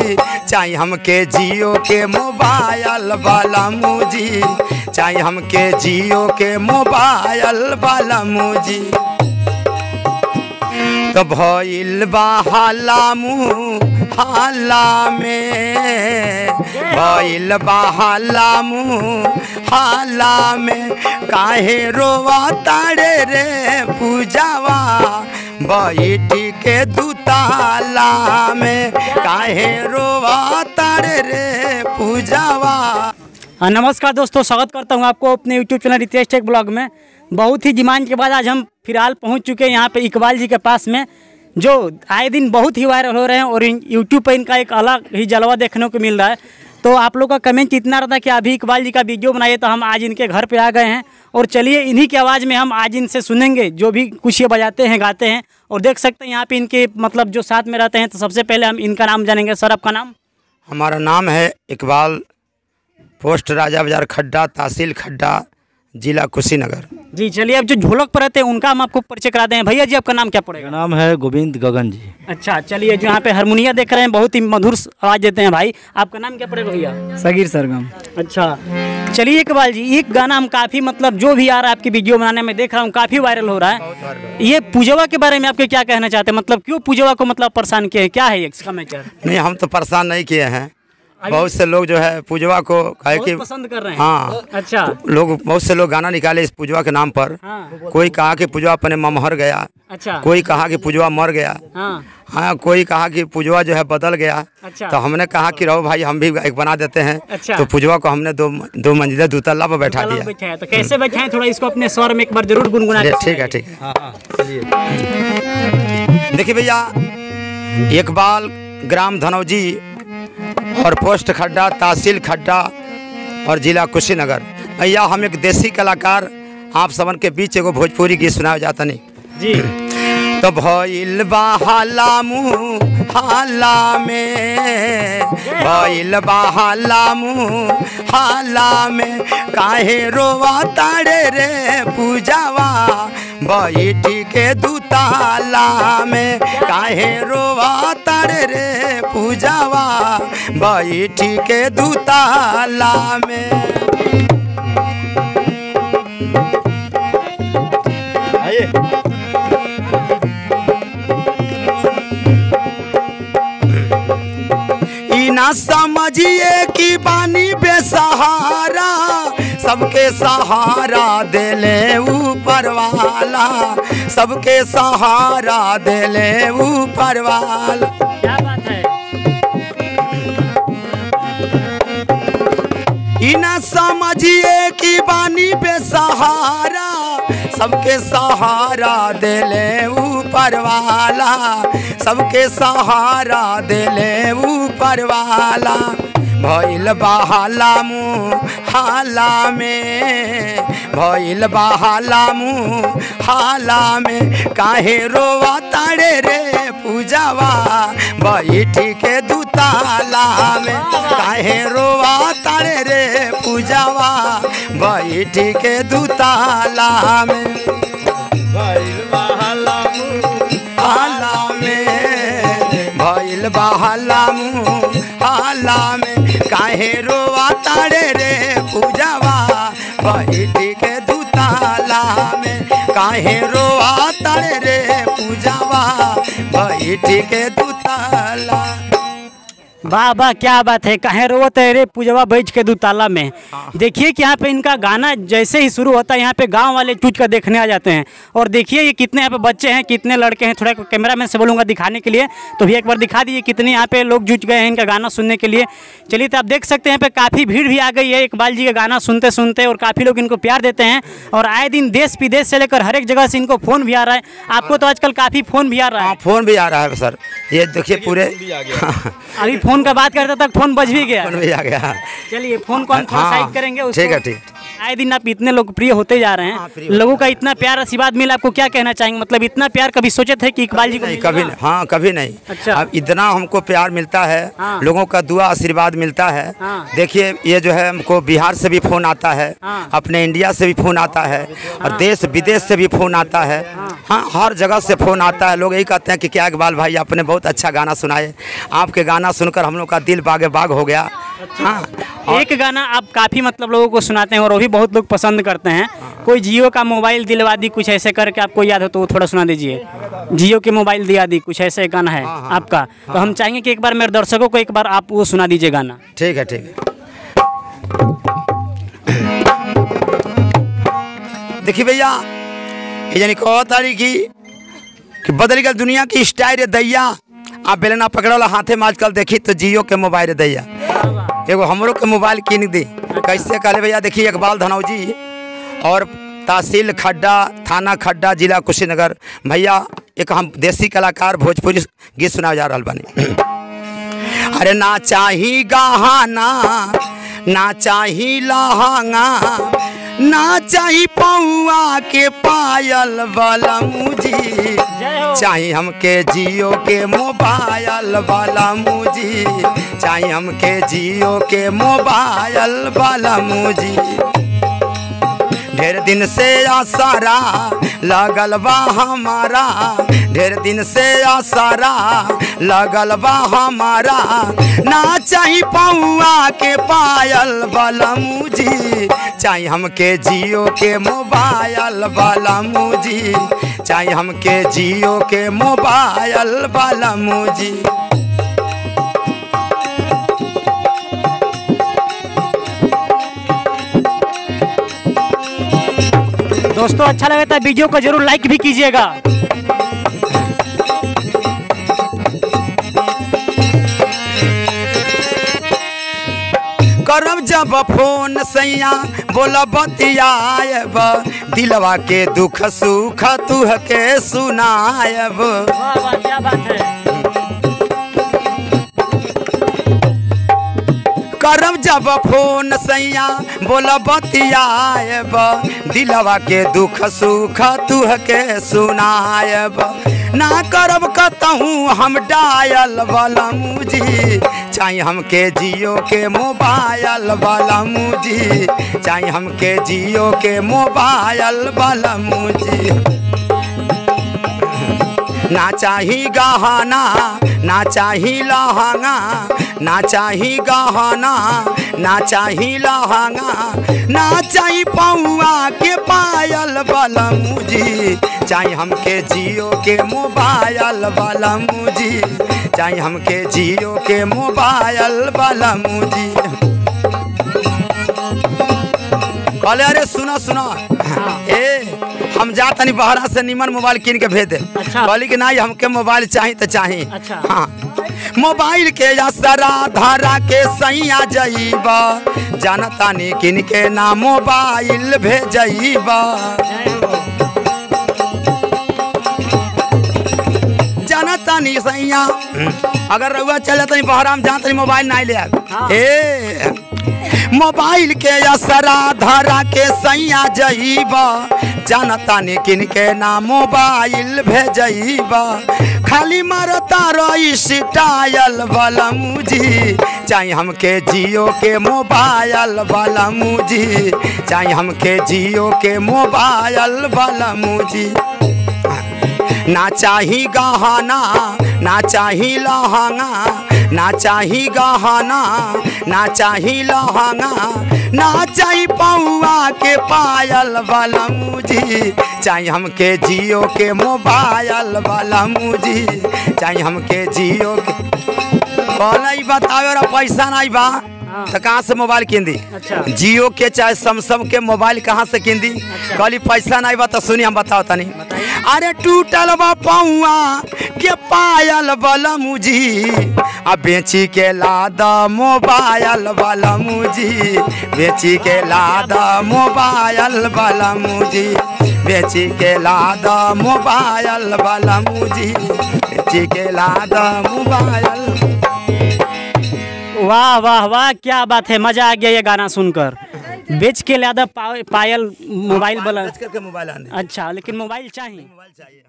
जी, चाहिए हमके जियो के मोबाइल वाला मुजी, चाहिए हमके जियो के मोबाइल वाला मुजी। तो भइल बा हाला मुँह हाला में, भइल बा हाला मुँह हाला में, काहे रोवा तारे रे पूजावा बैठी के दुताला में, काहे रोवा तारे रे पूजावा। नमस्कार दोस्तों, स्वागत करता हूं आपको अपने YouTube channel Ritesh tech blog में। बहुत ही डिमांड के बाद आज हम फिलहाल पहुंच चुके हैं यहाँ पे इकबाल जी के पास में, जो आए दिन बहुत ही वायरल हो रहे हैं और YouTube पर इनका एक अलग ही जलवा देखने को मिल रहा है। तो आप लोग का कमेंट इतना रहा था कि अभी इकबाल जी का वीडियो बनाइए, तो हम आज इनके घर पे आ गए हैं और चलिए इन्हीं की आवाज़ में हम आज इनसे सुनेंगे जो भी कुछ ये बजाते हैं गाते हैं। और देख सकते हैं यहाँ पे इनके मतलब जो साथ में रहते हैं। तो सबसे पहले हम इनका नाम जानेंगे। सर, आपका नाम? हमारा नाम है इकबाल, पोस्ट राजा बाजार खड्डा, तहसील खड्डा, जिला कुशीनगर। जी चलिए, अब जो ढोलक पर रहते हैं उनका हम आपको परिचय कराते हैं। भैया जी, आपका नाम क्या पड़ेगा? नाम है गोविंद गगन जी। अच्छा चलिए, जो यहाँ पे हारमोनिया देख रहे हैं बहुत ही मधुर आवाज़ देते हैं भाई, आपका नाम क्या पड़ेगा भैया? सगीर सरगम। अच्छा चलिए इकबाल जी, एक गाना हम काफ़ी मतलब जो भी आ रहा है आपकी वीडियो बनाने में देख रहा हूँ काफ़ी वायरल हो रहा है। ये पूजवा के बारे में आपके क्या कहना चाहते हैं? मतलब क्यों पूजवा को मतलब परेशान किए हैं, क्या है इसका मैटर? नहीं, हम तो परेशान नहीं किए हैं। बहुत से लोग जो है पूजवा को कहे कि पसंद कर रहे हैं। हाँ, अच्छा, तो लोग बहुत से लोग गाना निकाले इस पूजवा के नाम पर। हाँ। कोई कहा कि पूजवा अपने ममहर गया, अच्छा, कोई कहा कि पूजवा मर गया, हाँ, हाँ, कोई कहा कि पूजवा जो है बदल गया। अच्छा। तो हमने कहा कि रहो भाई, हम भी एक बना देते हैं। अच्छा। तो पूजवा को हमने दो मंजिला दूतल्ला पर बैठा दिया। बैठा है तो कैसे बैठाएं, थोड़ा इसको अपने स्वर में एक बार जरूर गुनगुना के। ठीक है, ठीक है। देखिए भैया, इकबाल, ग्राम धनौजी और पोस्ट खड्डा, तहसील खड्डा और जिला कुशीनगर। भैया हम एक देसी कलाकार आप सबन के बीच एगो भोजपुरी गीत सुनाया जाता नहीं जी। तो भइल बा हाला मुँह हाला में, भइल बा हाला मुँह हाला में, काहे रोवा तारे रे पूजावा बैठी के दुताला में, काहे रोवा तारे रे पूजावा बैठी के दुताला में। आइए। ना समझिए कि बानी बेसहारा, सबके सहारा देले ऊपर वाला, सबके सहारा देले ऊपर वाला। क्या बात है? ना समझिए कि बानी बेसहारा, सबके सहारा देले ऊपर वाला, सबके सहारा देले ऊपर वाला। भइल बा हाला मुँह हाला में, भइल बा हाला मुँह हाला में, काहे रोवा तारे रे पूजावा बैठी के दुताला में, काहे रोवा तारे रे पूजावा बैठी के दुताला में। भइल बा हाला मुँह हाला में, भइल बा हाला मुँह हाला में, काहे रोवा तारे रे पूजावा बैठी के दुताला में, काहे रोवा तारे रे पूजावा बैठी के दुताला। वाह वाह, क्या बात है, कहे रो तेरे पूजवा बैठ के दुताला में। देखिए कि यहाँ पे इनका गाना जैसे ही शुरू होता है यहाँ पे गांव वाले टूट कर देखने आ जाते हैं। और देखिए ये कितने यहाँ पे बच्चे हैं, कितने लड़के हैं। थोड़ा कैमरामैन से बोलूँगा दिखाने के लिए, तो भी एक बार दिखा दीजिए कितने यहाँ पे लोग जुट गए हैं इनका गाना सुनने के लिए। चलिए, तो आप देख सकते हैं यहाँ पे काफ़ी भीड़ भी आ गई है इकबाल जी का गाना सुनते सुनते, और काफ़ी लोग इनको प्यार देते हैं। और आए दिन देश विदेश से लेकर हर एक जगह से इनको फ़ोन भी आ रहा है। आपको तो आजकल काफ़ी फ़ोन भी आ रहा है। फ़ोन भी आ रहा है सर, ये देखिए पूरे अभी फ़ोन का बात करते तक फ़ोन बज भी गया। फ़ोन भी आ गया। चलिए, फ़ोन को हम थोड़ा साइड करेंगे उसको। ठीक है, ठीक। आए दिन आप इतने लोकप्रिय होते जा रहे हाँ, हैं, लोगों का इतना प्यार आशीर्वाद मिला, आपको क्या कहना चाहेंगे? मतलब इतना प्यार कभी सोचे थे कि इकबाल जी को नहीं, मिलेगा? कभी नहीं। हाँ, कभी नहीं। अच्छा। अब इतना हमको प्यार मिलता है, हाँ। लोगों का दुआ आशीर्वाद मिलता है। हाँ। देखिए, ये जो है हमको बिहार से भी फ़ोन आता है, हाँ। अपने इंडिया से भी फ़ोन आता है, और देश विदेश से भी फ़ोन आता है। हाँ, हर जगह से फ़ोन आता है। लोग यही कहते हैं कि क्या इकबाल भाई आपने बहुत अच्छा गाना सुनाए, आपके गाना सुनकर हम लोग का दिल बागे बाग हो गया। हाँ, एक गाना आप काफ़ी मतलब लोगों को सुनाते हैं और वो भी बहुत लोग पसंद करते हैं। कोई जियो का मोबाइल दिलवा दी, कुछ ऐसे करके आपको याद हो तो वो थोड़ा सुना दीजिए। जियो के मोबाइल दिया दी, कुछ ऐसे गाना है आपका, तो हम चाहेंगे कि एक बार मेरे दर्शकों को एक बार आप वो सुना दीजिए गाना। ठीक है, ठीक है। देखिए भैया, ये जानी कहो तारी कि बदल गई दुनिया की स्टाइल रे दैया, आप बेलना पकड़ला हाथे में आजकल देखी तो जियो के मोबाइल रे दैया, एगो हमरो के मोबाइल कीन दी। कैसे कहले भैया? देखिए, इकबाल धनौजी और तहसील खड्डा, थाना खड्डा, जिला कुशीनगर। भैया, एक हम देसी कलाकार भोजपुरी गीत सुना जा रहा बानी। अरे ना चाही गहना, ना चाही लहंगा, ना चाही पौआ के पायल वाला मुझी, चाही हमके जियो के मोबाइल वाला मुझी, चाही हमके जियो के मोबाइल वाला मुझी। ढेर दिन से आसारा लगल बा हमारा, ढेर दिन से आसारा लगल बा हमारा, ना चाही पौआ के पायल वाला मुझी, चाही हमके जियो के मोबाइल वाला मुझी, चाही हमके जियो के मोबाइल वाला मुझी। दोस्तों, अच्छा लगे तो वीडियो को जरूर लाइक भी कीजिएगा। करब जब फोन सैया बोला बतियाब, दिलवा के दुख सुख तुह के सुनायब। वाह वाह, क्या बात है। करब जब फोन सैया बोला बतियाब, दिलवा के दुख सुख तुह के सुनायब। ना करब कतहूँ हम डायल वाला मुझी, चाहे हमके जियो के मोबाइल वाला मुझी, चाहे हमके जियो के मोबाइल वाला मुझी। ना चाही गहना, ना चाही लहंगा, ना चाही गहना, ना चाही लहंगा, ना चाही पौआ के पायल वाला मुझी, चाहे हमके जियो के मोबाइल वाला मुझी, चाहे हमके जियो के मोबाइल वाला मुझी। कहले अरे सुना सुना, ए हम जा तनी बहरा से निमन मोबाइल कीन के भेज दे। अच्छा। कहली कि नहीं, हमके मोबाइल चाहिए तो चाहिए। अच्छा। हाँ, मोबाइल के असरा धारा के सैया जईबा, जानता नहीं किन के ना मोबाइल भेजईबा, जानता नहीं सैया। अगर रउआ चल जाता नहीं बहरा में, जानता नहीं मोबाइल नहीं ले आए। हाँ। ए मोबाइल के असरा धारा के सैया जईबा, जानता नहीं किन के ना मोबाइल भेजईबा, खाली मारता रही स्टाइल वाला मुझी, चाहे हमके जियो के मोबाइल वाला मुझी, चाहे हमके जियो के मोबाइल वाला मुझी। ना चाही गहना, ना चाही लहंगा, ना चाही गहना, ना चाही लहंगा, ना चाही पौआ के पायल वाला मुझी, चाहे हमके जियो के मोबाइल वाला मुझी, चाहे हमके जियो के। कहले बताओ पैसा नहीं बा तो कहाँ से मोबाइल किन दी? अच्छा। जियो के चाहे सैमसंग के मोबाइल कहाँ से किन दी? कहली पैसा नहीं बा तो सुनी हम बताओ तनी। अरे टूटल बा पौआ के पायल वाला मुझी, अब बेची के लादा मोबाइल वाला मुझी, बेची के लादा मोबाइल वाला मुझी, बेची के लादा मोबाइल वाला मुझी, बेची के लादा मोबाइल। वाह वाह वाह, क्या बात है, मजा आ गया ये गाना सुनकर। बेच के लादा पायल मोबाइल वाला। बेच करके मोबाइल आने। अच्छा, लेकिन मोबाइल चाहिए। मोबाइल चाहिए।